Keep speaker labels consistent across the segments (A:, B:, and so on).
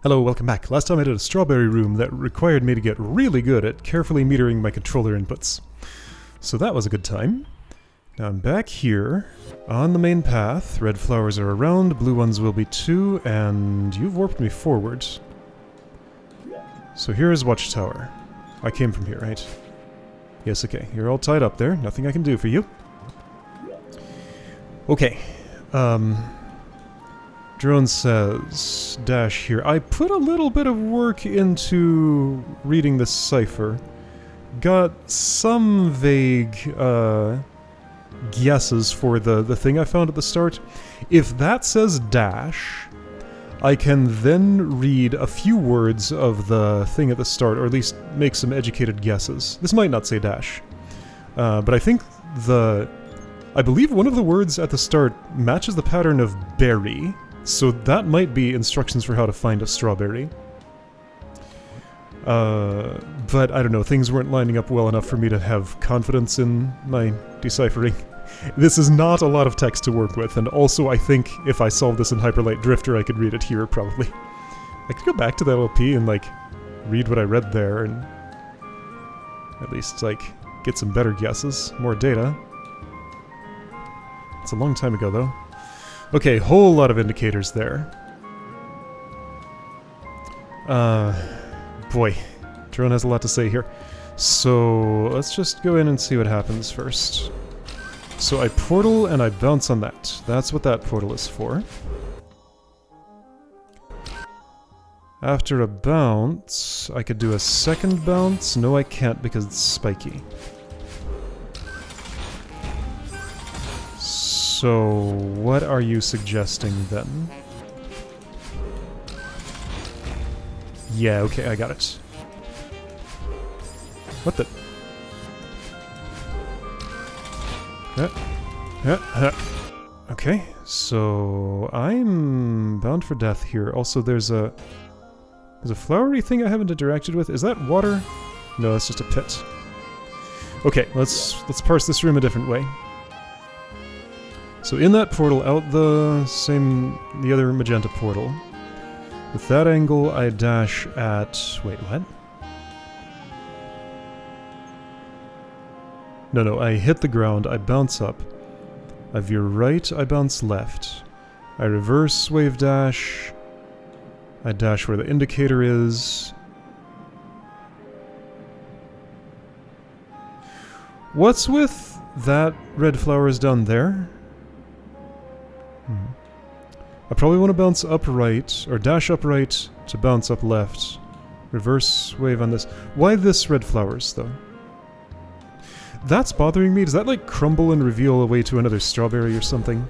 A: Hello, welcome back. Last time I did a strawberry room that required me to get really good at carefully metering my controller inputs. So that was a good time. Now I'm back here, on the main path. Red flowers are around, blue ones will be too, and you've warped me forward. So here is Watchtower. I came from here, right? Yes, okay. You're all tied up there. Nothing I can do for you. Okay. Drone says, dash here. I put a little bit of work into reading this cipher. Got some vague guesses for the thing I found at the start. If that says dash, I can then read a few words of the thing at the start, or at least make some educated guesses. This might not say dash, but I think I believe one of the words at the start matches the pattern of berry. So that might be instructions for how to find a strawberry. But I don't know, things weren't lining up well enough for me to have confidence in my deciphering. This is not a lot of text to work with, and also I think if I solved this in Hyperlight Drifter I could read it here, probably. I could go back to the LP and, like, read what I read there and at least, like, get some better guesses, more data. It's a long time ago, though. Okay, whole lot of indicators there. Boy, Drone has a lot to say here. So, let's just go in and see what happens first. So I portal and I bounce on that. That's what that portal is for. After a bounce, I could do a second bounce. No, I can't because it's spiky. So, what are you suggesting then? Yeah, okay, I got it. What the? Okay, so I'm bound for death here. Also, there's a flowery thing I haven't interacted with. Is that water? No, that's just a pit. Okay, let's parse this room a different way. So in that portal, out the other magenta portal. With that angle, I dash at... Wait, what? No, I hit the ground, I bounce up. I veer right, I bounce left. I reverse wave dash. I dash where the indicator is. What's with that red flowers down there? I probably want to bounce upright, or dash upright to bounce up left. Reverse wave on this. Why this red flowers, though? That's bothering me. Does that, like, crumble and reveal a way to another strawberry or something?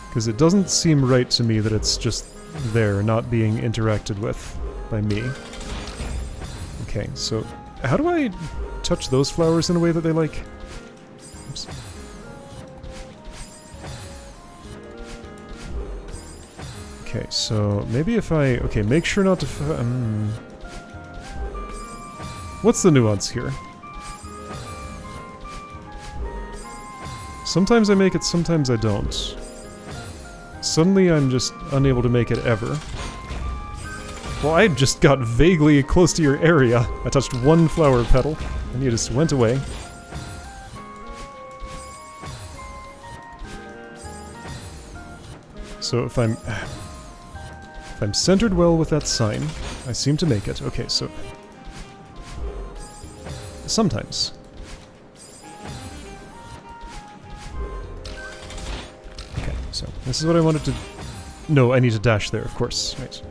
A: Because it doesn't seem right to me that it's just there, not being interacted with by me. Okay, so how do I touch those flowers in a way that they, like... Oops. Okay, so maybe if I... Okay, make sure not to... What's the nuance here? Sometimes I make it, sometimes I don't. Suddenly I'm just unable to make it ever. Well, I just got vaguely close to your area. I touched one flower petal, and you just went away. So if I'm centered well with that sign, I seem to make it. Okay, so... Sometimes. Okay, so this is what I wanted to... No, I need to dash there, of course. Right.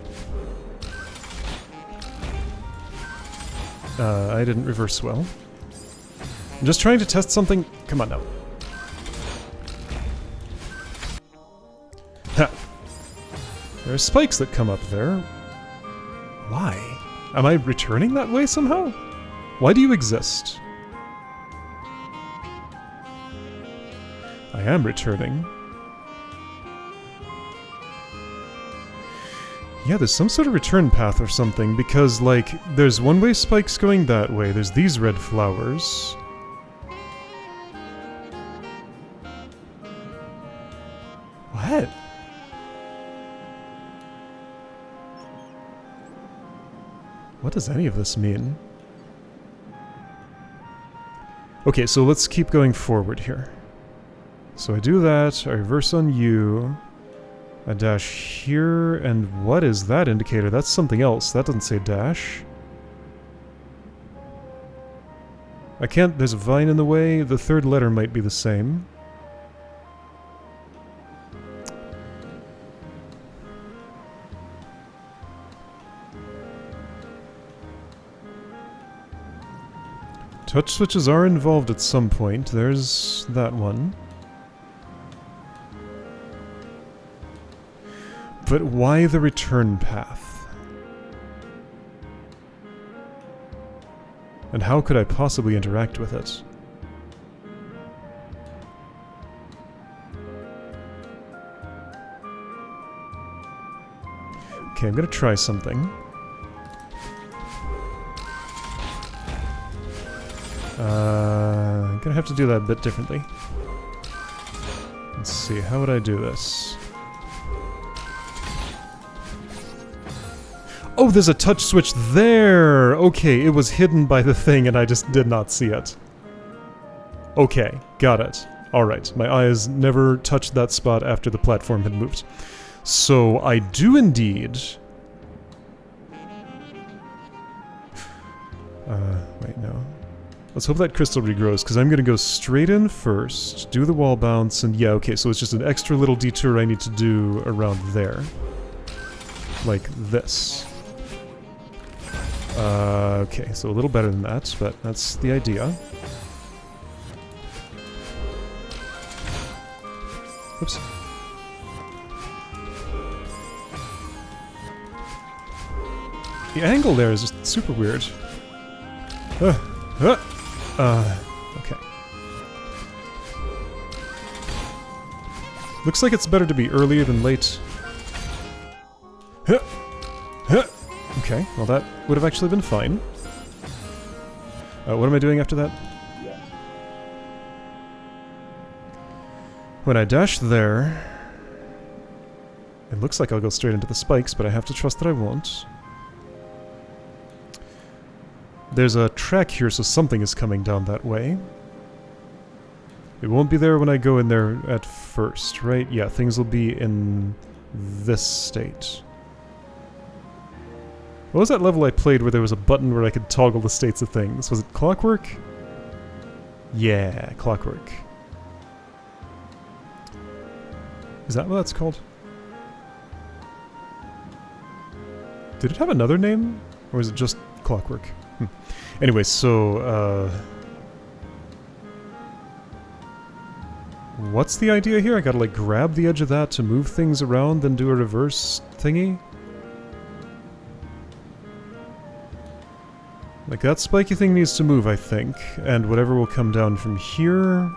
A: I didn't reverse well. I'm just trying to test something... Come on now. Ha! There are spikes that come up there. Why? Am I returning that way somehow? Why do you exist? I am returning. Yeah, there's some sort of return path or something, because, like, there's one-way spikes going that way, there's these red flowers. What? What does any of this mean? Okay, so let's keep going forward here. So I do that, I reverse on you, I dash here, and what is that indicator? That's something else. That doesn't say dash. I can't... there's a vine in the way. The third letter might be the same. Touch switches are involved at some point. There's that one. But why the return path? And how could I possibly interact with it? Okay, I'm gonna try something. I'm gonna have to do that a bit differently. Let's see, how would I do this? Oh, there's a touch switch there! Okay, it was hidden by the thing and I just did not see it. Okay, got it. Alright, my eyes never touched that spot after the platform had moved. So, I do indeed... wait, no. Let's hope that crystal regrows, because I'm going to go straight in first, do the wall bounce, and yeah, okay, so it's just an extra little detour I need to do around there. Like this. Okay, so a little better than that, but that's the idea. Oops. The angle there is just super weird. Okay. Looks like it's better to be earlier than late. Okay, well that would have actually been fine. What am I doing after that? When I dash there... It looks like I'll go straight into the spikes, but I have to trust that I won't. There's a track here, so something is coming down that way. It won't be there when I go in there at first, right? Yeah, things will be in this state. What was that level I played where there was a button where I could toggle the states of things? Was it Clockwork? Yeah, Clockwork. Is that what that's called? Did it have another name? Or is it just Clockwork? Anyway, so, what's the idea here? I gotta, like, grab the edge of that to move things around, then do a reverse thingy? Like, that spiky thing needs to move, I think, and whatever will come down from here...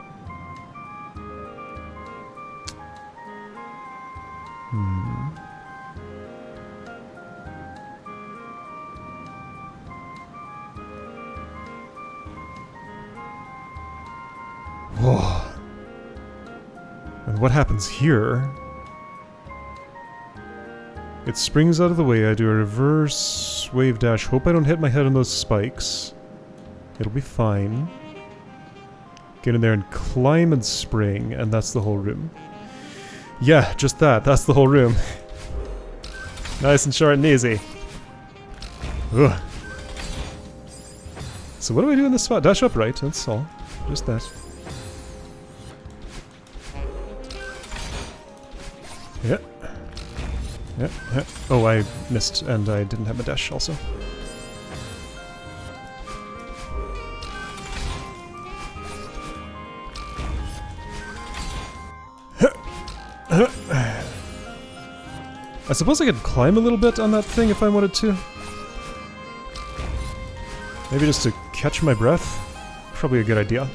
A: Whoa. And what happens here? It springs out of the way, I do a reverse wave dash, hope I don't hit my head on those spikes. It'll be fine. Get in there and climb and spring, and that's the whole room. Yeah, just that, that's the whole room. Nice and short and easy. Ugh. So what do I do in this spot? Dash upright, that's all. Just that. Yeah. Yeah, yeah. Oh, I missed, and I didn't have my dash also. I suppose I could climb a little bit on that thing if I wanted to. Maybe just to catch my breath? Probably a good idea.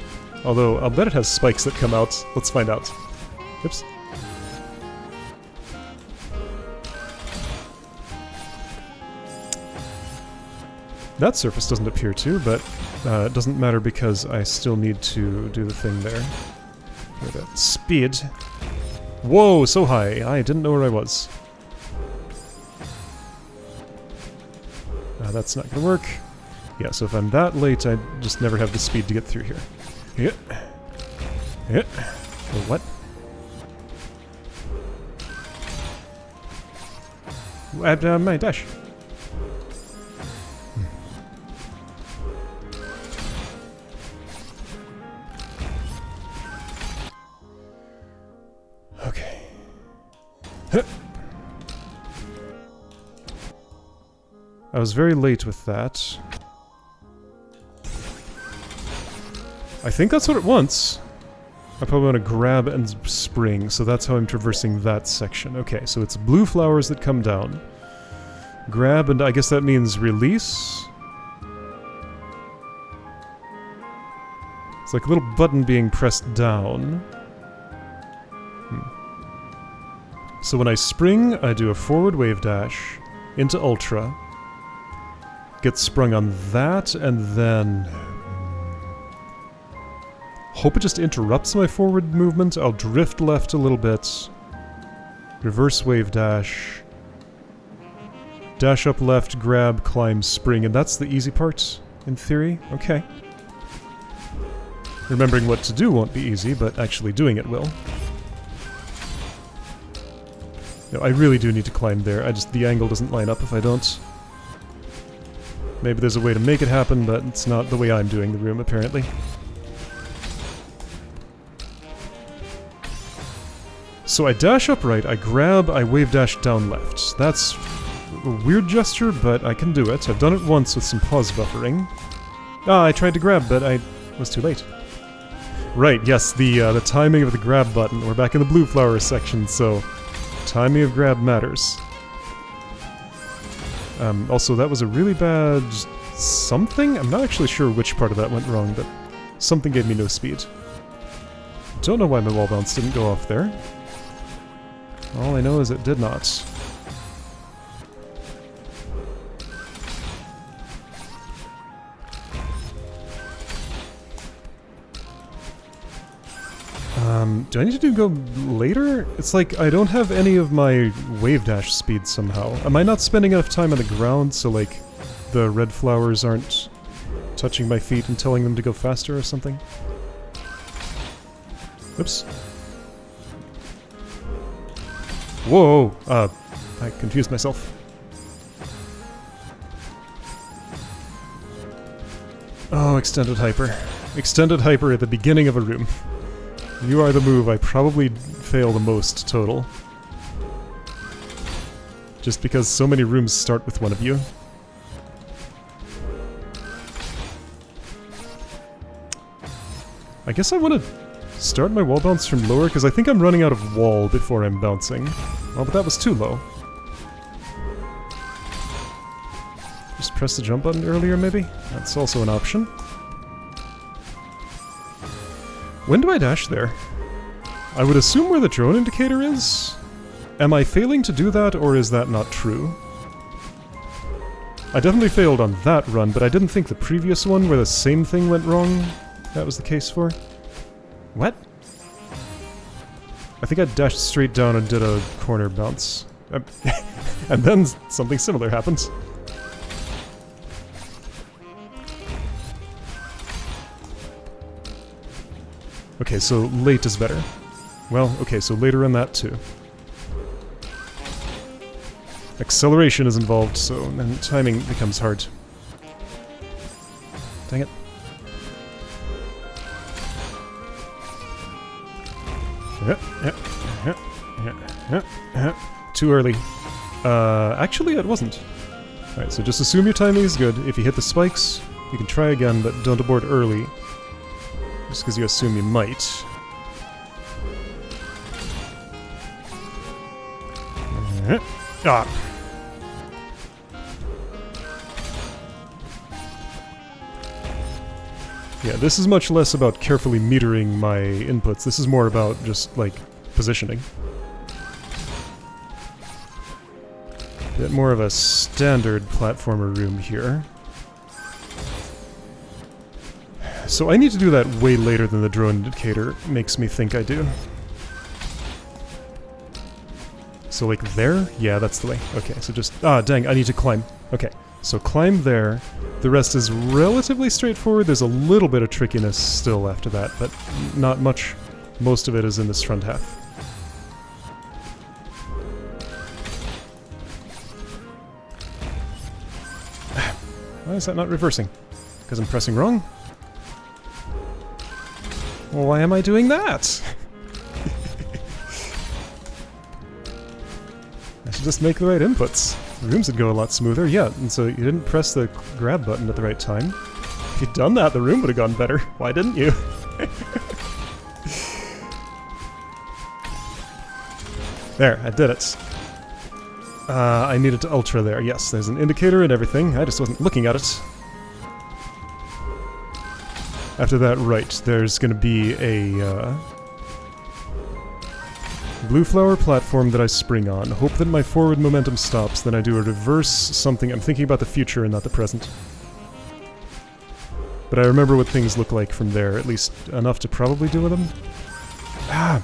A: Although, I'll bet it has spikes that come out. Let's find out. Oops. That surface doesn't appear to, but it doesn't matter because I still need to do the thing there. With that speed. Whoa, so high! I didn't know where I was. That's not gonna work. Yeah, so if I'm that late, I just never have the speed to get through here. Yeah. Yeah. Oh, what? My dash. Okay. Huh. I was very late with that. I think that's what it wants. I probably want to grab and spring, so that's how I'm traversing that section. Okay, so it's blue flowers that come down. Grab, and I guess that means release? It's like a little button being pressed down. So when I spring, I do a forward wave dash into Ultra. Get sprung on that, and then... hope it just interrupts my forward movement. I'll drift left a little bit. Reverse wave dash. Dash up left, grab, climb, spring, and that's the easy part, in theory. Okay. Remembering what to do won't be easy, but actually doing it will. No, I really do need to climb there. The angle doesn't line up if I don't. Maybe there's a way to make it happen, but it's not the way I'm doing the room, apparently. So I dash upright, I grab, I wave dash down left. That's a weird gesture, but I can do it. I've done it once with some pause buffering. Ah, I tried to grab, but I was too late. Right, yes, the timing of the grab button. We're back in the blue flower section, so timing of grab matters. Also, that was a really bad something? I'm not actually sure which part of that went wrong, but something gave me no speed. Don't know why my wall bounce didn't go off there. All I know is it did not. Do I need to go later? It's like I don't have any of my wave dash speed somehow. Am I not spending enough time on the ground so like the red flowers aren't touching my feet and telling them to go faster or something? Oops. Whoa! I confused myself. Oh, extended hyper. Extended hyper at the beginning of a room. You are the move I probably fail the most total. Just because so many rooms start with one of you. I guess I want to start my wall bounce from lower, because I think I'm running out of wall before I'm bouncing. Oh, but that was too low. Just press the jump button earlier, maybe? That's also an option. When do I dash there? I would assume where the drone indicator is? Am I failing to do that, or is that not true? I definitely failed on that run, but I didn't think the previous one where the same thing went wrong, that was the case for. What? I think I dashed straight down and did a corner bounce. And then something similar happened. Okay, so late is better. Well, okay, so later on that too. Acceleration is involved, so then timing becomes hard. Dang it. Too early. Actually it wasn't. Alright, so just assume your timing is good. If you hit the spikes, you can try again, but don't abort early. Just because you assume you might. Ah. Yeah, this is much less about carefully metering my inputs. This is more about just, like, positioning. Bit more of a standard platformer room here. So I need to do that way later than the drone indicator makes me think I do. So like there? Yeah, that's the way. Okay, so just... Ah, dang, I need to climb. Okay, so climb there. The rest is relatively straightforward. There's a little bit of trickiness still after that, but not much. Most of it is in this front half. Why is that not reversing? Because I'm pressing wrong? Well, why am I doing that? I should just make the right inputs. The rooms would go a lot smoother. Yeah, and so you didn't press the grab button at the right time. If you'd done that, the room would have gone better. Why didn't you? There, I did it. I needed to ultra there. Yes, there's an indicator and everything. I just wasn't looking at it. After that, right, there's going to be a blue flower platform that I spring on. Hope that my forward momentum stops, then I do a reverse something. I'm thinking about the future and not the present. But I remember what things look like from there, at least enough to probably deal with them. Ah!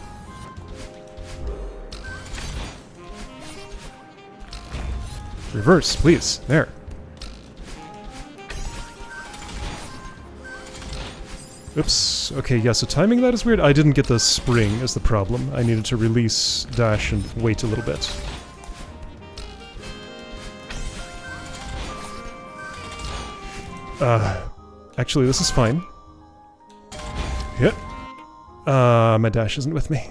A: Reverse, please. There. Oops. Okay, yeah, so timing that is weird. I didn't get the spring is the problem. I needed to release dash and wait a little bit. Actually, this is fine. Yep. My dash isn't with me.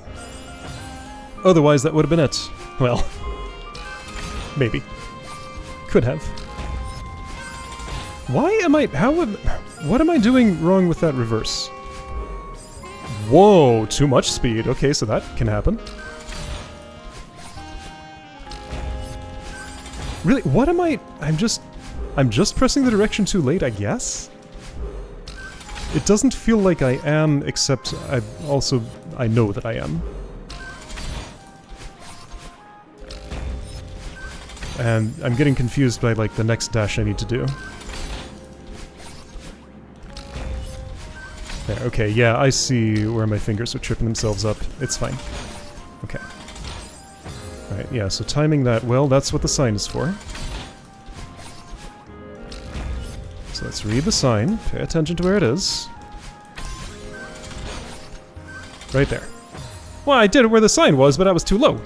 A: Otherwise, that would have been it. Well, maybe. Could have. Why am I... what am I doing wrong with that reverse? Whoa, too much speed. Okay, so that can happen. Really, what am I... I'm just pressing the direction too late, I guess? It doesn't feel like I am, except I know that I am. And I'm getting confused by, like, the next dash I need to do. There, okay, yeah, I see where my fingers are tripping themselves up. It's fine. Okay. Alright, yeah, so timing that well, that's what the sign is for. So let's read the sign, pay attention to where it is. Right there. Well, I did it where the sign was, but I was too low.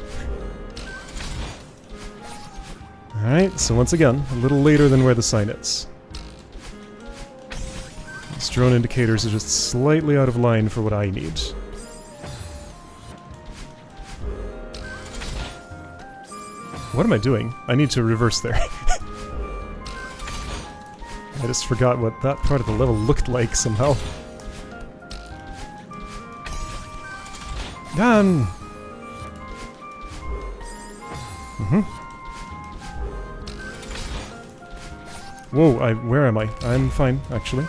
A: Alright, so once again, a little later than where the sign is. These drone indicators are just slightly out of line for what I need. What am I doing? I need to reverse there. I just forgot what that part of the level looked like somehow. Done! Whoa, where am I? I'm fine, actually.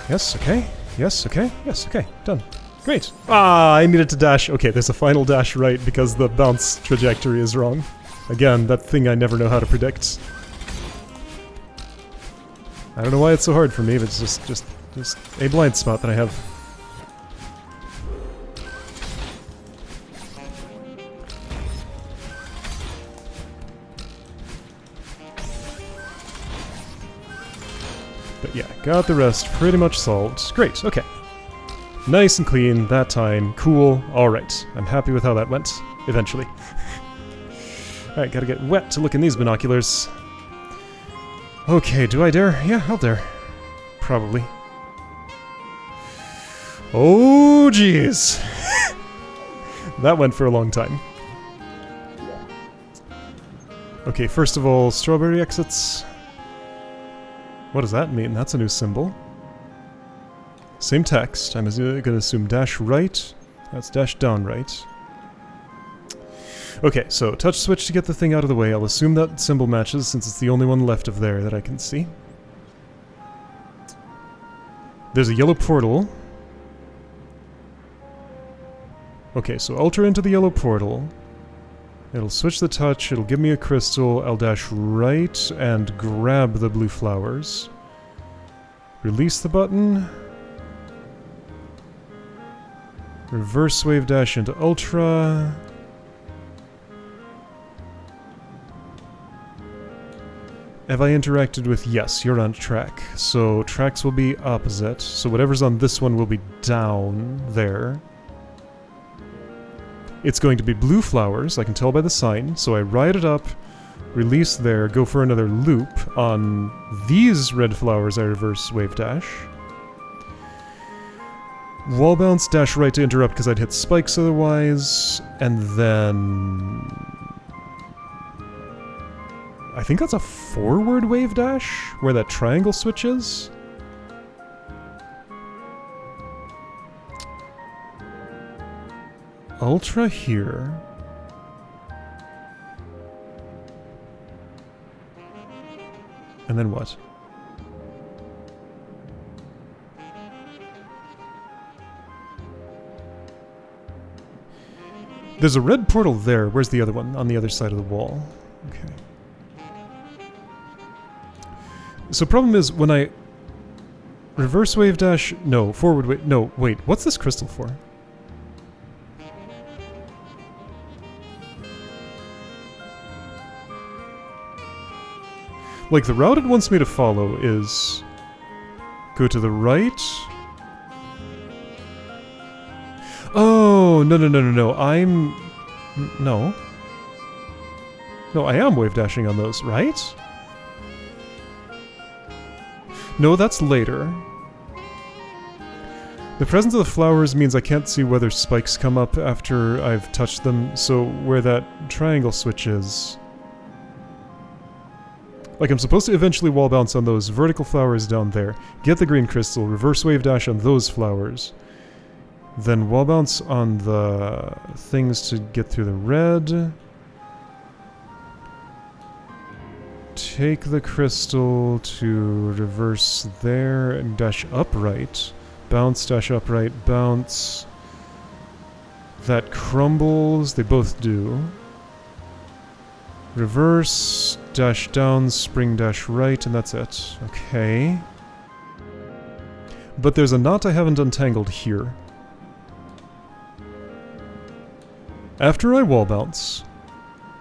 A: Yes, okay. Yes, okay. Yes, okay. Done. Great. Ah, I needed to dash. Okay, there's a final dash right because the bounce trajectory is wrong. Again, that thing I never know how to predict. I don't know why it's so hard for me, but it's just a blind spot that I have. But yeah, got the rest pretty much solved. Great, okay. Nice and clean, that time. Cool, alright. I'm happy with how that went, eventually. Alright, gotta get wet to look in these binoculars. Okay, do I dare? Yeah, I'll dare. Probably. Oh, jeez. That went for a long time. Okay, first of all, strawberry exits. What does that mean? That's a new symbol. Same text. I'm gonna assume dash right. That's dash down right. Okay, so touch switch to get the thing out of the way. I'll assume that symbol matches since it's the only one left of there that I can see. There's a yellow portal. Okay, so ultra into the yellow portal. It'll switch the touch, it'll give me a crystal, I'll dash right and grab the blue flowers. Release the button. Reverse wave dash into Ultra. Have I interacted with... Yes, you're on track. So tracks will be opposite. So whatever's on this one will be down there. It's going to be blue flowers, I can tell by the sign. So I ride it up, release there, go for another loop. On these red flowers I reverse wave dash. Wall bounce, dash right to interrupt because I'd hit spikes otherwise. And then... I think that's a forward wave dash, where that triangle switches. Ultra here. And then what? There's a red portal there. Where's the other one? On the other side of the wall. Okay. So problem is, when I reverse wave dash... No, forward wave... No, wait, what's this crystal for? Like, the route it wants me to follow is... Go to the right... Oh, no, I'm... No. No, I am wave dashing on those, right? No, that's later. The presence of the flowers means I can't see whether spikes come up after I've touched them, so where that triangle switch is... Like, I'm supposed to eventually wall bounce on those vertical flowers down there, get the green crystal, reverse wave dash on those flowers, then wall bounce on the things to get through the red... Take the crystal to reverse there and dash upright. Bounce, dash upright, bounce. That crumbles. They both do. Reverse, dash down, spring dash right, and that's it. Okay. But there's a knot I haven't untangled here. After I wall bounce,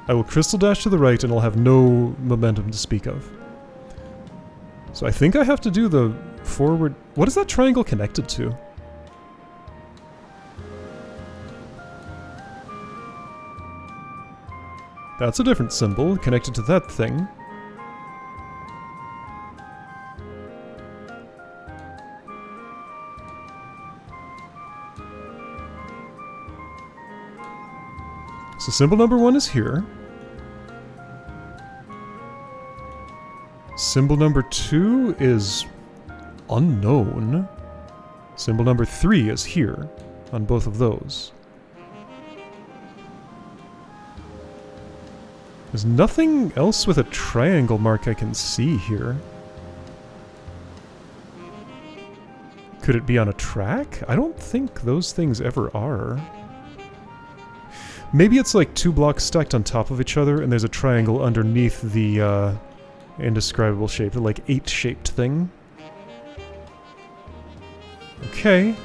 A: I will crystal dash to the right and I'll have no momentum to speak of. So I think I have to do the forward... What is that triangle connected to? That's a different symbol connected to that thing. So symbol number 1 is here. Symbol number 2 is unknown. Symbol number 3 is here on both of those. There's nothing else with a triangle mark I can see here. Could it be on a track? I don't think those things ever are. Maybe it's like 2 blocks stacked on top of each other and there's a triangle underneath the indescribable shape, like 8-shaped thing. Okay.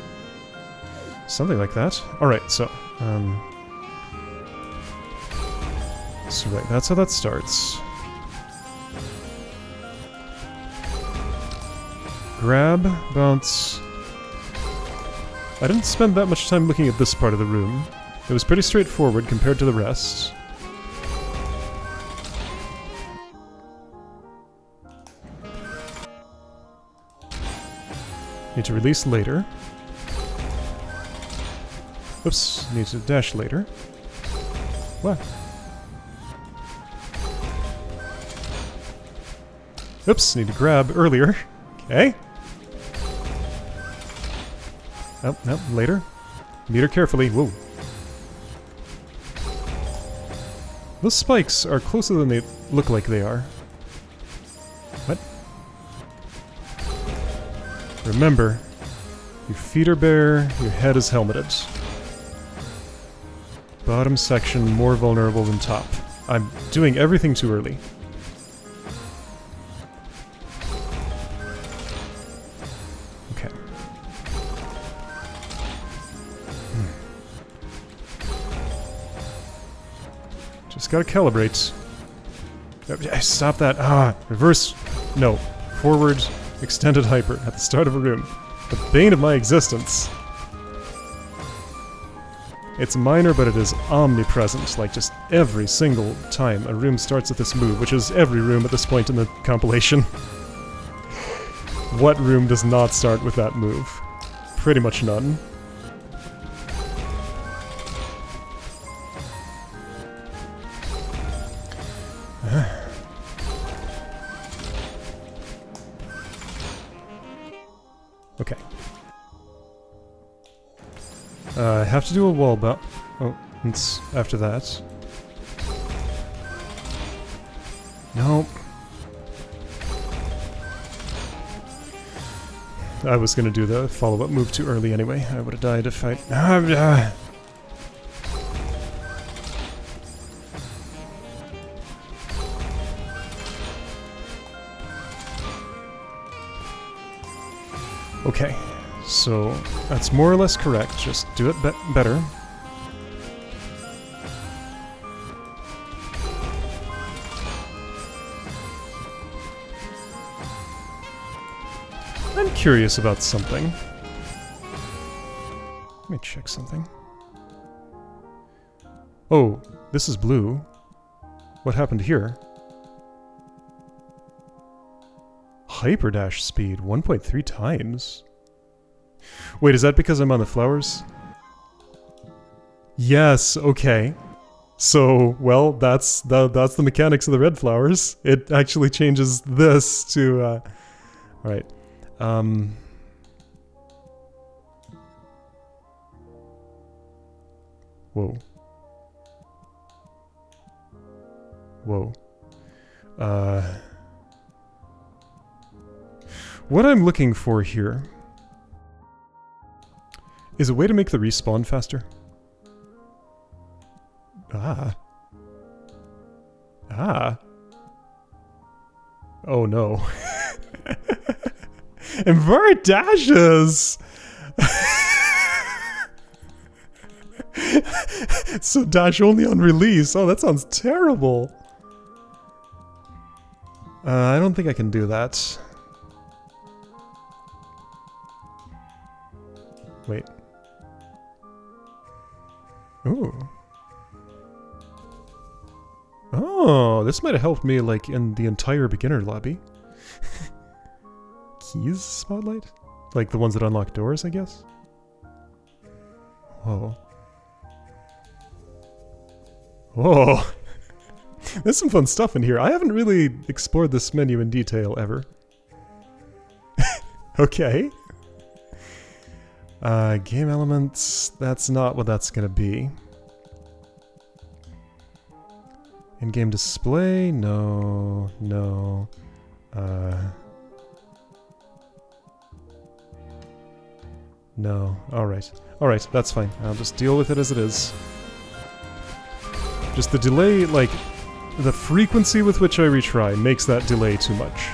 A: Something like that. Alright, so right, that's how that starts. Grab, bounce. I didn't spend that much time looking at this part of the room. It was pretty straightforward compared to the rest. Need to release later. Oops, need to dash later. What? Oops, need to grab earlier. Okay. Oh, no, later. Meter carefully. Whoa. Those spikes are closer than they look like they are. What? Remember, your feet are bare, your head is helmeted. Bottom section more vulnerable than top. I'm doing everything too early. Okay. Just gotta calibrate. Stop that. Ah, reverse. No. Forward, extended hyper at the start of a room. The bane of my existence. It's minor, but it is omnipresent, like just every single time a room starts with this move, which is every room at this point in the compilation. What room does not start with that move? Pretty much none. Okay. I have to do a wall bounce. Oh, it's after that. Nope. I was gonna do the follow-up move too early anyway. I would have died if I... Okay, so that's more or less correct. Just do it better. I'm curious about something. Let me check something. Oh, this is blue. What happened here? Hyperdash speed, 1.3 times. Wait, is that because I'm on the flowers? Yes, okay. So, well, that's the mechanics of the red flowers. It actually changes this to, alright. Whoa. Whoa. What I'm looking for here is a way to make the respawn faster. Ah. Ah. Oh no. Invert dashes! So dash only on release. Oh, that sounds terrible. I don't think I can do that. Wait. Ooh. Oh, this might have helped me, like, in the entire beginner lobby. Keys spotlight? Like the ones that unlock doors, I guess? Whoa. Whoa. There's some fun stuff in here. I haven't really explored this menu in detail ever. Okay. Game elements, that's not what that's gonna be. In-game display, no, no. No, alright. Alright, that's fine. I'll just deal with it as it is. Just the delay, like, the frequency with which I retry makes that delay too much.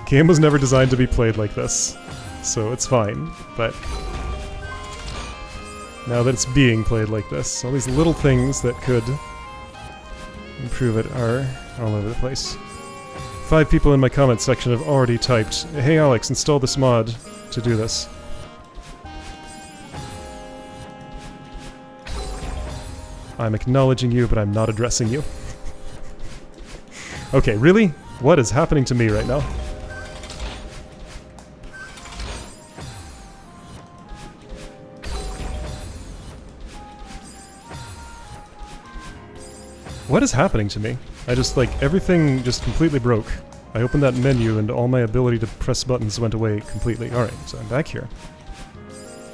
A: Game was never designed to be played like this. So it's fine, but now that it's being played like this, all these little things that could improve it are all over the place. 5 people in my comment section have already typed, "Hey Alex, install this mod to do this." I'm acknowledging you, but I'm not addressing you. Okay, really? What is happening to me right now? What is happening to me? I just, like, everything just completely broke. I opened that menu and all my ability to press buttons went away completely. Alright, so I'm back here.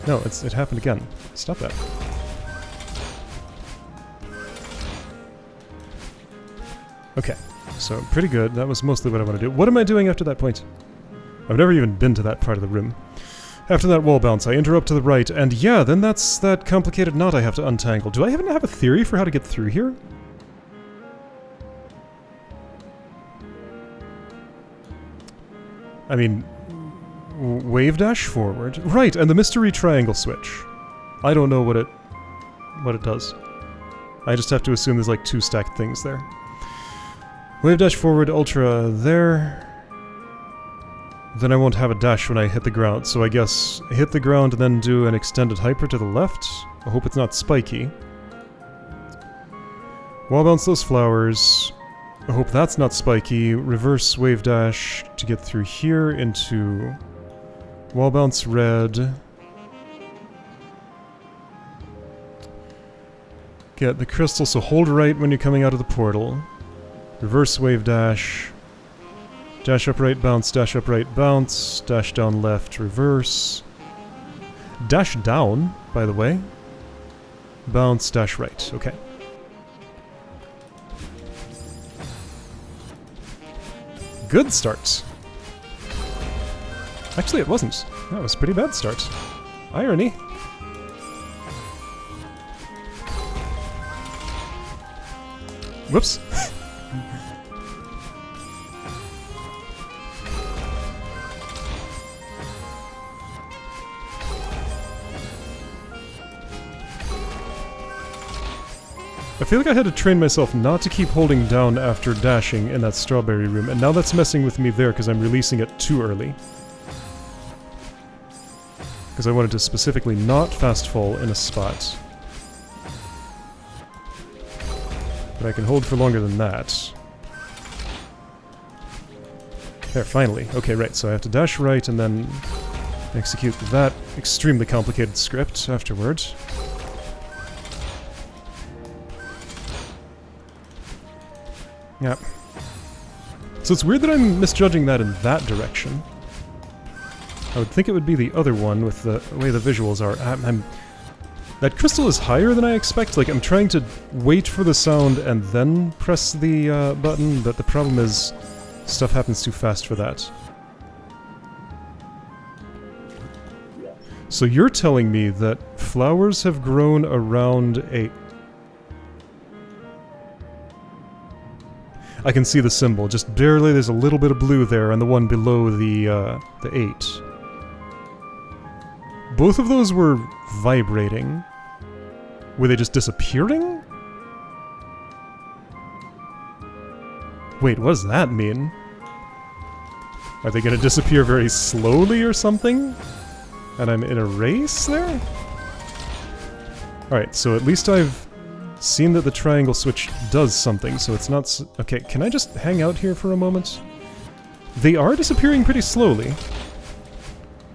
A: No, it happened again. Stop that. Okay, so pretty good. That was mostly what I want to do. What am I doing after that point? I've never even been to that part of the room. After that wall bounce, I interrupt to the right, and yeah, then that's that complicated knot I have to untangle. Do I even have a theory for how to get through here? I mean, wave dash forward. Right, and the mystery triangle switch. I don't know what it does. I just have to assume there's like 2 stacked things there. Wave dash forward, ultra there. Then I won't have a dash when I hit the ground, so I guess hit the ground and then do an extended hyper to the left. I hope it's not spiky. Wall bounce those flowers. I hope that's not spiky. Reverse wave dash to get through here into wall bounce red. Get the crystal, so hold right when you're coming out of the portal. Reverse wave dash. Dash up right, bounce, dash down left, reverse. Dash down, by the way. Bounce, dash right, okay. Good start. Actually, it wasn't. That was a pretty bad start. Irony. Whoops. I feel like I had to train myself not to keep holding down after dashing in that strawberry room, and now that's messing with me there because I'm releasing it too early. Because I wanted to specifically not fast fall in a spot. But I can hold for longer than that. There, finally. Okay, right, so I have to dash right and then execute that extremely complicated script afterwards. Yeah. So it's weird that I'm misjudging that in that direction. I would think it would be the other one with the way the visuals are. That crystal is higher than I expect. Like, I'm trying to wait for the sound and then press the button, but the problem is stuff happens too fast for that. So you're telling me that flowers have grown around a... I can see the symbol, just barely. There's a little bit of blue there, and the one below the 8. Both of those were vibrating. Were they just disappearing? Wait, what does that mean? Are they gonna disappear very slowly or something? And I'm in a race there? Alright, so at least I've seen that the triangle switch does something, so it's not okay, can I just hang out here for a moment? They are disappearing pretty slowly.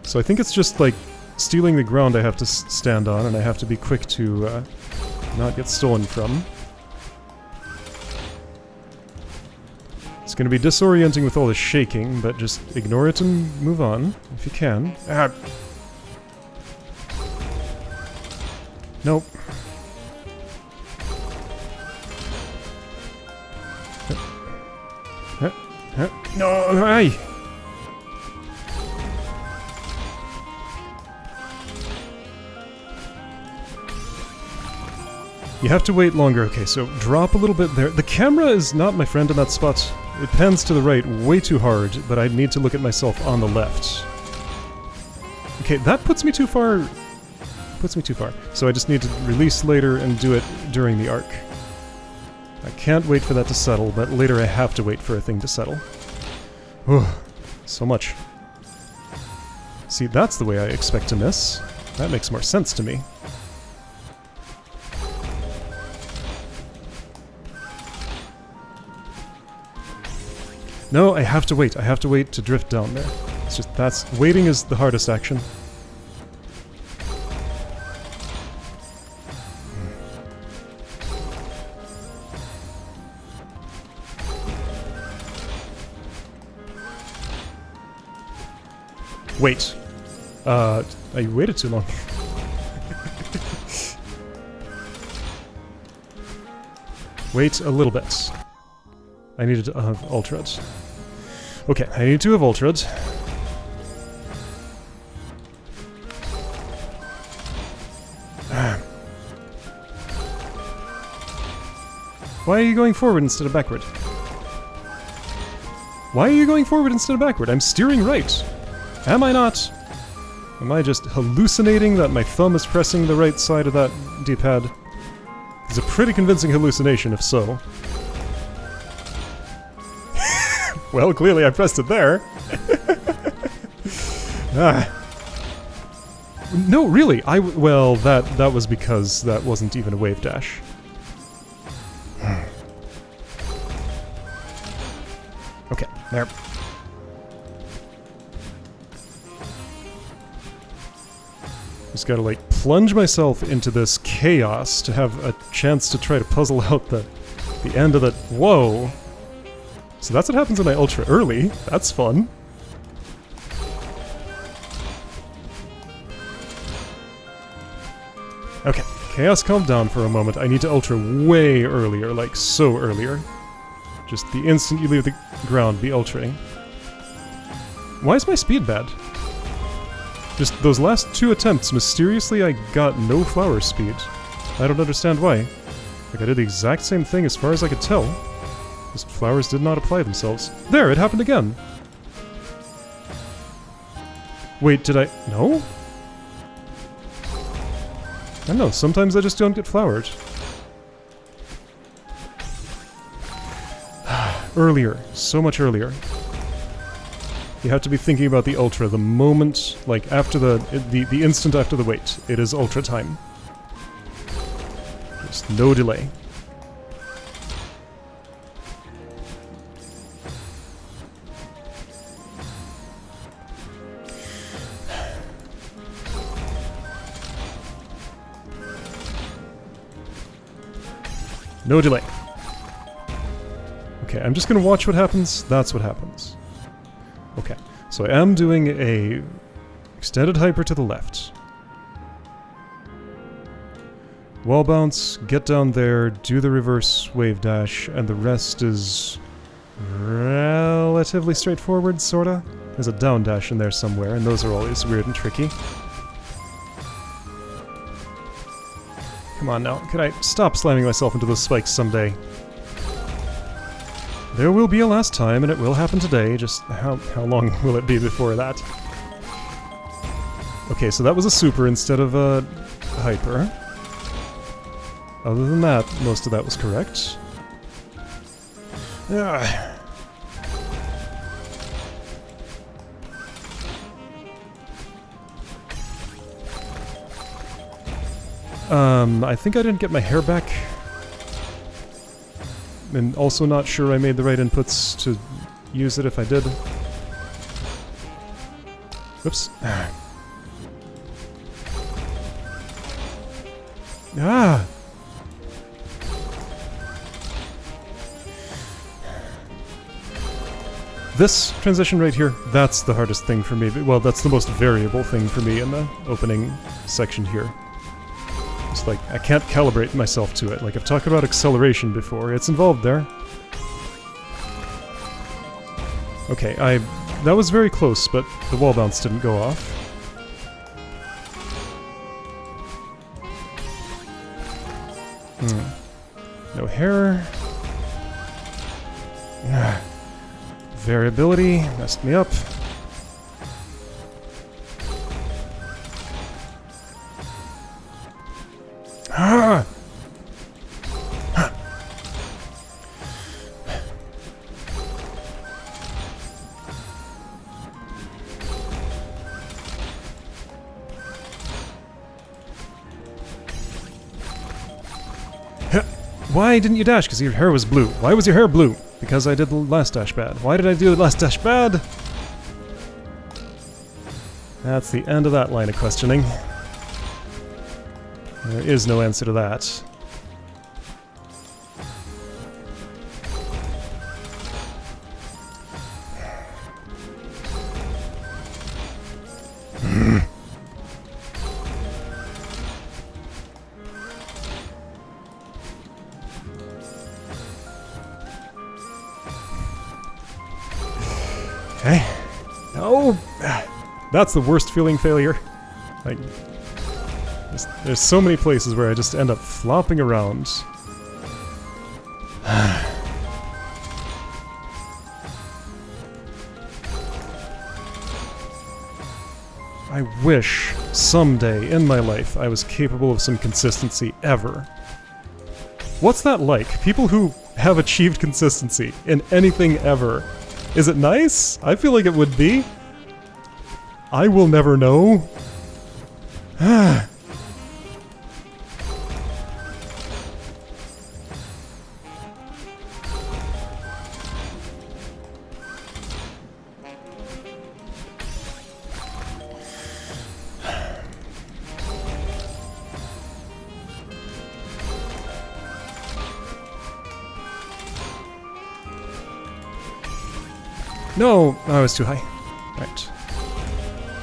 A: So I think it's just, like, stealing the ground I have to stand on, and I have to be quick to not get stolen from. It's gonna be disorienting with all the shaking, but just ignore it and move on, if you can. Ah. Nope. No, aye! You have to wait longer. Okay, so drop a little bit there. The camera is not my friend in that spot. It pans to the right way too hard, but I need to look at myself on the left. Okay, that puts me too far. Puts me too far. So I just need to release later and do it during the arc. I can't wait for that to settle, but later I have to wait for a thing to settle. Oh, so much. See, that's the way I expect to miss. That makes more sense to me. No, I have to wait. I have to wait to drift down there. It's just, that's... waiting is the hardest action. Wait. I waited too long. Wait a little bit. I needed to have ultrad. Okay, I need to have ultrad. Why are you going forward instead of backward? Why are you going forward instead of backward? I'm steering right. Am I not? Am I just hallucinating that my thumb is pressing the right side of that D-pad? It's a pretty convincing hallucination, if so. Well, clearly I pressed it there. Ah. No, really, well, that was because that wasn't even a wave dash. Okay, there. Just gotta, like, plunge myself into this chaos to have a chance to try to puzzle out the end of the... Whoa! So that's what happens when I ultra early. That's fun. Okay, chaos calmed down for a moment. I need to ultra way earlier, like so earlier. Just the instant you leave the ground, be ultraing. Why is my speed bad? Just those last 2 attempts, mysteriously I got no flower speed. I don't understand why. Like, I did the exact same thing as far as I could tell. Just flowers did not apply themselves. There, it happened again! Wait, did I... No? I don't know, sometimes I just don't get flowered. Earlier. So much earlier. You have to be thinking about the ultra the moment, like, after the instant after the wait. It is ultra time. Just no delay. No delay. Okay, I'm just gonna watch what happens. That's what happens. Okay, so I am doing a extended hyper to the left. Wall bounce, get down there, do the reverse wave dash, and the rest is relatively straightforward, sorta. There's a down dash in there somewhere, and those are always weird and tricky. Come on now, can I stop slamming myself into those spikes someday? There will be a last time, and it will happen today, just how long will it be before that? Okay, so that was a super instead of a hyper. Other than that, most of that was correct. I think I didn't get my hair back. And also not sure I made the right inputs to use it if I did. Oops. Ah! This transition right here, that's the hardest thing for me. Well, that's the most variable thing for me in the opening section here. It's like, I can't calibrate myself to it. Like, I've talked about acceleration before. It's involved there. Okay, that was very close, but the wall bounce didn't go off. No hair. Variability messed me up. Ah! Why didn't you dash? Because your hair was blue. Why was your hair blue? Because I did the last dash bad. Why did I do the last dash bad? That's the end of that line of questioning. There is no answer to that. Okay. No! That's the worst feeling failure. Like, there's so many places where I just end up flopping around. I wish someday in my life I was capable of some consistency ever. What's that like? People who have achieved consistency in anything ever. Is it nice? I feel like it would be. I will never know. No! Oh, I was too high. Right.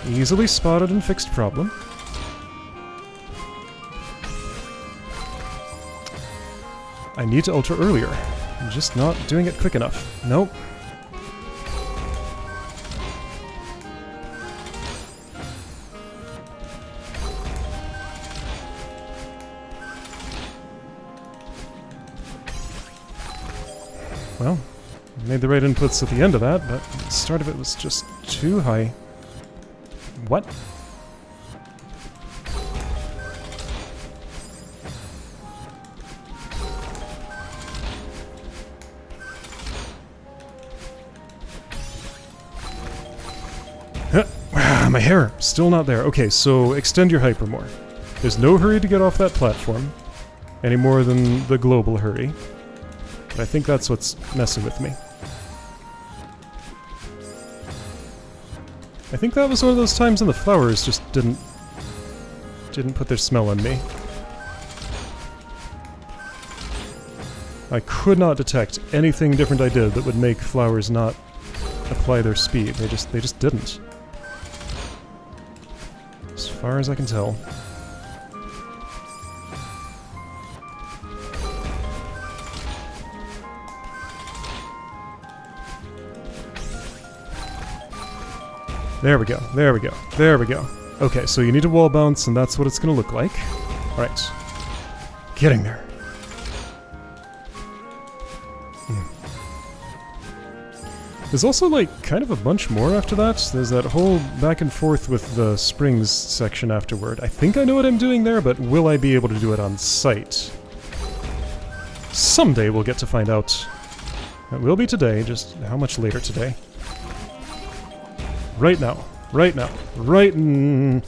A: Easily spotted and fixed problem. I need to ultra earlier. I'm just not doing it quick enough. Nope. Well, made the right inputs at the end of that, but the start of it was just too high. What? My hair, still not there. Okay, so extend your hyper more. There's no hurry to get off that platform, any more than the global hurry. But I think that's what's messing with me. I think that was one of those times when the flowers just didn't put their smell on me. I could not detect anything different I did that would make flowers not apply their speed. They just didn't. As far as I can tell. There we go, there we go, there we go. Okay, so you need a wall bounce, and that's what it's gonna look like. Alright. Getting there. There's also, like, kind of a bunch more after that. There's that whole back and forth with the springs section afterward. I think I know what I'm doing there, but will I be able to do it on site? Someday we'll get to find out. It will be today, just how much later today. Right now. Right now. Right n-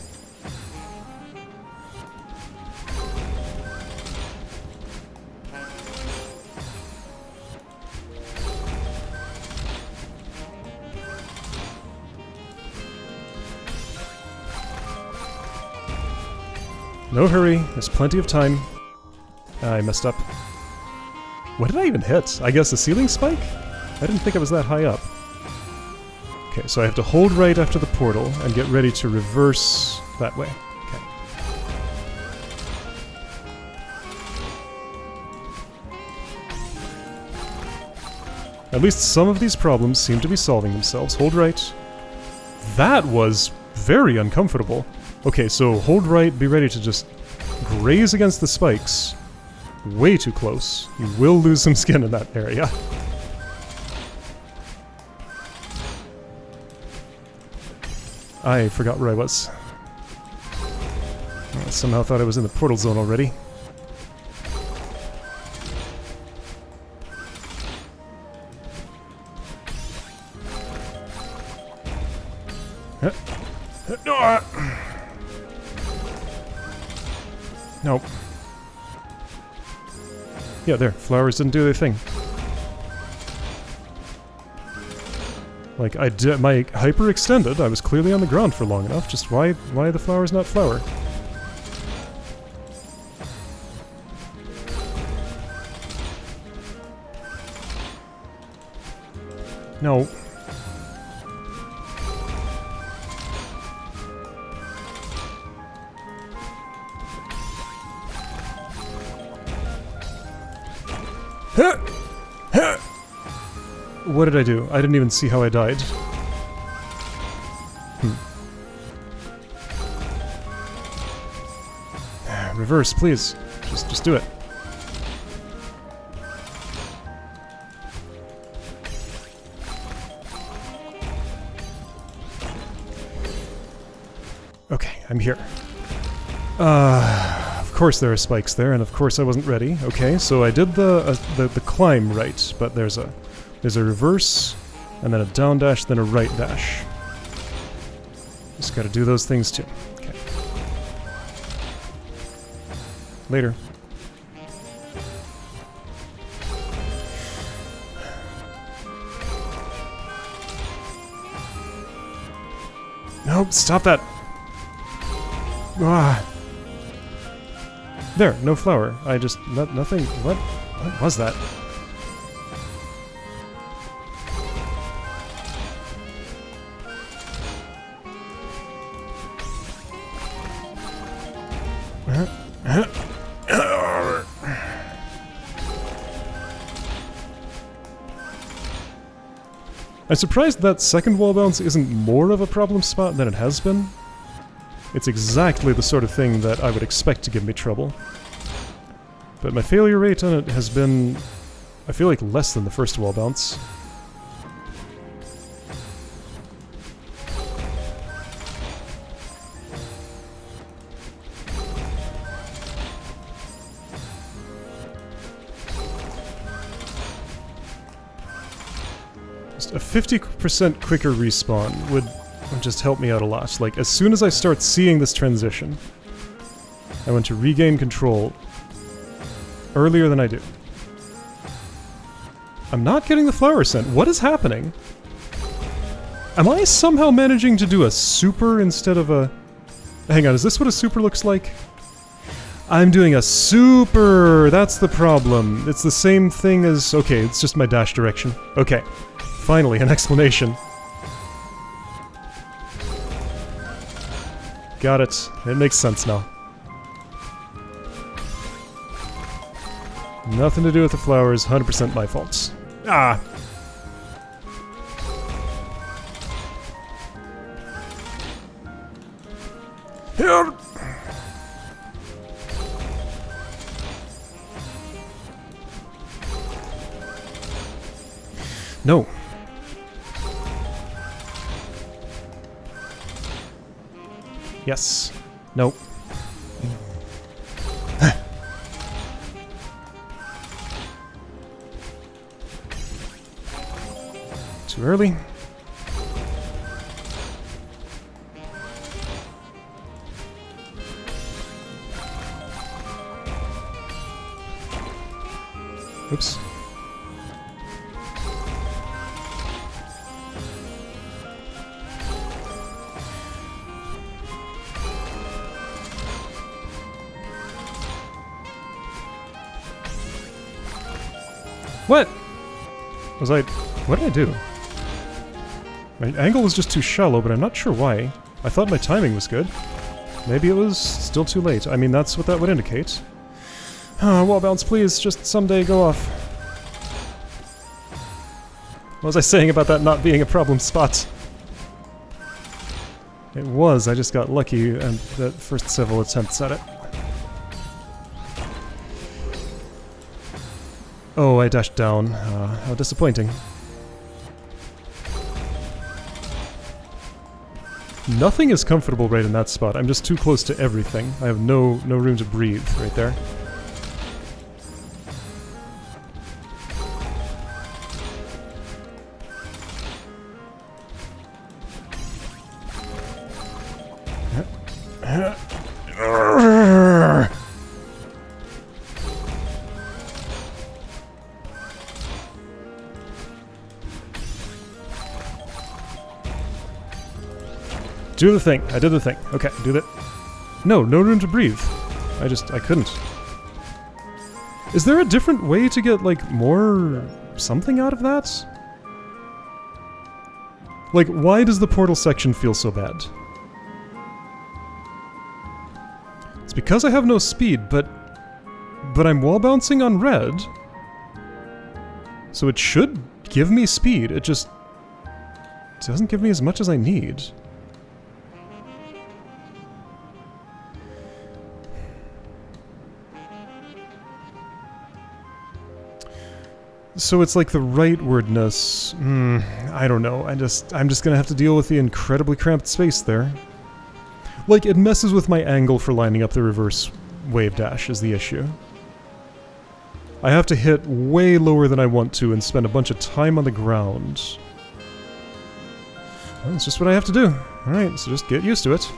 A: No hurry, there's plenty of time. I messed up. What did I even hit? I guess a ceiling spike? I didn't think I was that high up. Okay, so I have to hold right after the portal and get ready to reverse that way. Okay. At least some of these problems seem to be solving themselves. Hold right. That was very uncomfortable. Okay, so hold right, be ready to just graze against the spikes. Way too close. You will lose some skin in that area. I forgot where I was. I somehow thought I was in the portal zone already. Nope. Yeah, there. Flowers didn't do their thing. Like, my hyper extended, I was clearly on the ground for long enough, just why the flowers not flower? No. What did I do? I didn't even see how I died. Reverse, please. Just do it. Okay, I'm here. Of course there are spikes there, and of course I wasn't ready. Okay, so I did the climb right, but there's a reverse, and then a down dash, then a right dash. Just gotta do those things too. Okay. Later. Nope, stop that! Ah. There, no flower. I just... nothing... What was that? I'm surprised that second wall bounce isn't more of a problem spot than it has been. It's exactly the sort of thing that I would expect to give me trouble. But my failure rate on it has been, I feel like, less than the first wall bounce. Just a 50% quicker respawn would just help me out a lot. Like, as soon as I start seeing this transition, I want to regain control earlier than I do. I'm not getting the flower scent. What is happening? Am I somehow managing to do a super instead of a... Hang on, is this what a super looks like? I'm doing a super! That's the problem. It's the same thing as... Okay, it's just my dash direction. Okay. Finally, an explanation. Got it. It makes sense now. Nothing to do with the flowers, 100% my fault. Ah! Here! No. Yes. Nope. Too early. Oops. What? Was I... What did I do? My angle was just too shallow, but I'm not sure why. I thought my timing was good. Maybe it was still too late. I mean, that's what that would indicate. Wall bounce, please. Just someday go off. What was I saying about that not being a problem spot? It was. I just got lucky at the first several attempts at it. Oh, I dashed down. How disappointing. Nothing is comfortable right in that spot. I'm just too close to everything. I have no room to breathe right there. Do the thing. I did the thing. Okay, do that. No room to breathe. I couldn't. Is there a different way to get, like, more something out of that? Like, why does the portal section feel so bad? It's because I have no speed, but I'm wall bouncing on red. So it should give me speed. It just doesn't give me as much as I need. So it's like the rightwardness. I don't know. I'm just gonna have to deal with the incredibly cramped space there. Like, it messes with my angle for lining up the reverse wave dash is the issue. I have to hit way lower than I want to and spend a bunch of time on the ground. Well, that's just what I have to do. Alright, so just get used to it.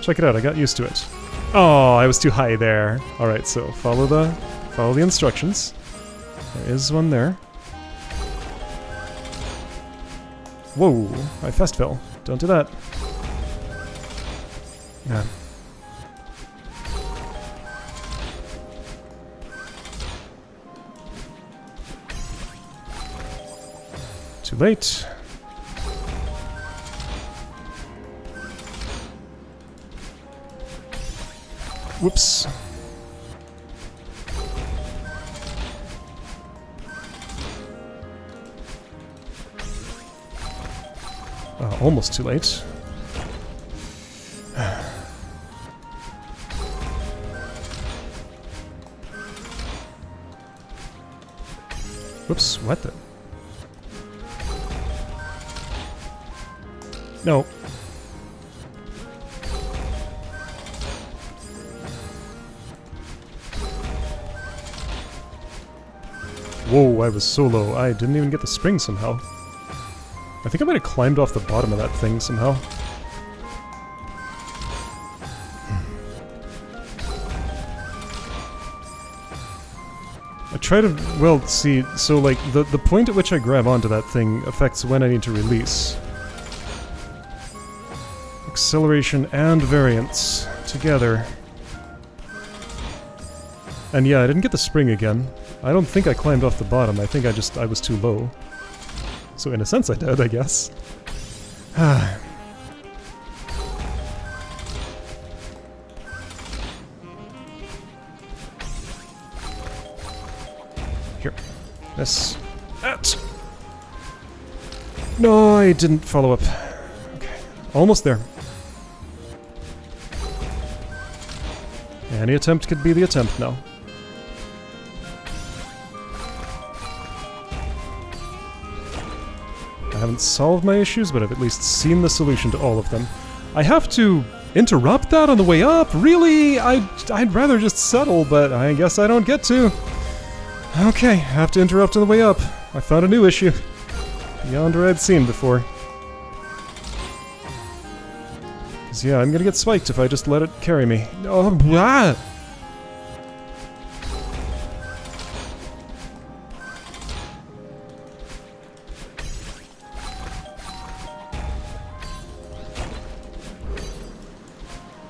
A: Check it out, I got used to it. Oh, I was too high there. Alright, so follow the instructions. There is one there. Whoa, I fast fell. Don't do that. Yeah. Too late. Whoops. Almost too late. Whoops, what the? No. Whoa, I was so low. I didn't even get the spring somehow. I think I might have climbed off the bottom of that thing somehow. I try to... well, see, so like, the point at which I grab onto that thing affects when I need to release. Acceleration and variance together. And yeah, I didn't get the spring again. I don't think I climbed off the bottom, I think I was too low. So in a sense I did, I guess. Here. This. That! No, I didn't follow up. Okay. Almost there. Any attempt could be the attempt now. I haven't solved my issues, but I've at least seen the solution to all of them. I have to interrupt that on the way up? Really? I'd rather just settle, but I guess I don't get to. Okay, have to interrupt on the way up. I found a new issue. Beyond where I'd seen before. 'Cause yeah, I'm gonna get spiked if I just let it carry me. Oh, blah!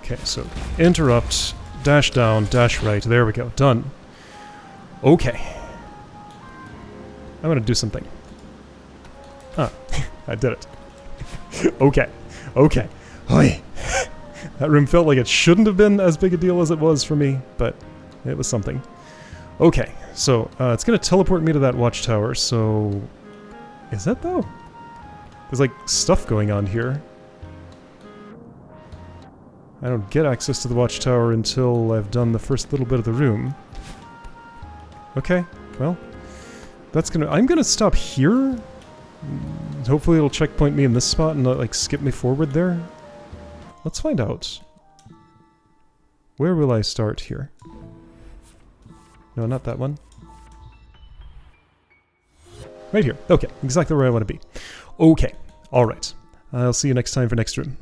A: Okay, so interrupt, dash down, dash right. There we go. Done. Okay. I'm gonna do something. Ah, I did it. Okay. Okay. Oi. That room felt like it shouldn't have been as big a deal as it was for me, but it was something. Okay, so it's gonna teleport me to that watchtower, so... Is that though? There's like stuff going on here. I don't get access to the watchtower until I've done the first little bit of the room. Okay, well, that's gonna... I'm gonna stop here. Hopefully it'll checkpoint me in this spot and not, like, skip me forward there. Let's find out. Where will I start here? No, not that one. Right here. Okay, exactly where I want to be. Okay, alright. I'll see you next time for next room.